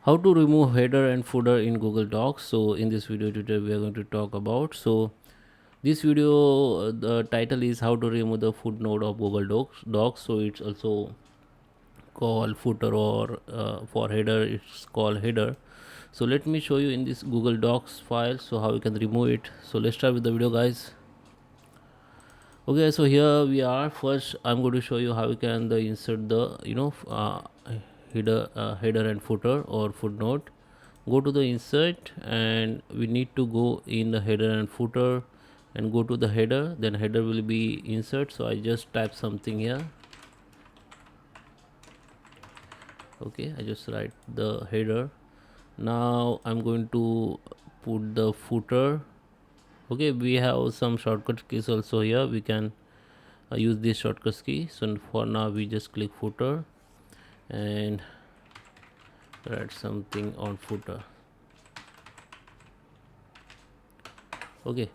How to remove header and footer in Google Docs. So in this video tutorial we are going to talk about, this video, the title is how to remove the footnote of Google Docs. So it's also called footer, or for header it's called header. So let me show you in this Google Docs file so how you can remove it. So let's start with the video, guys. Okay, so here we are. First I'm going to show you how you can insert the header and footer or footnote. Go to the insert and we need to go in the header and footer and go to the header, then header will be insert. So I just type something here. Okay, I just write the header. Now I'm going to put the footer. Okay, we have some shortcut keys also here. We can use this shortcut key. So for now we just click footer and write something on footer. Okay,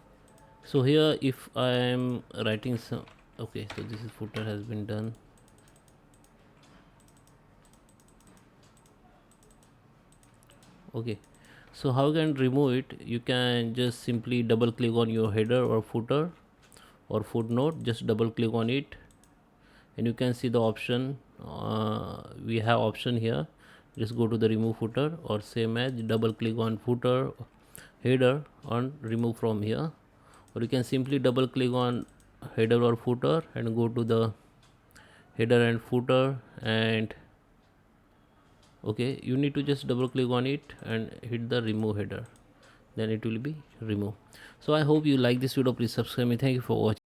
so here if I am writing some, okay, so this is footer has been done. Okay, so how you can remove it? You can just simply double click on your header or footer or footnote, just double click on it and you can see the option. We have option here. Just go to the remove footer, or same as double click on footer header on remove from here, or you can simply double click on header or footer and go to the header and footer, and okay, you need to just double click on it and hit the remove header, then it will be removed. So I hope you like this video. Please subscribe me. Thank you for watching.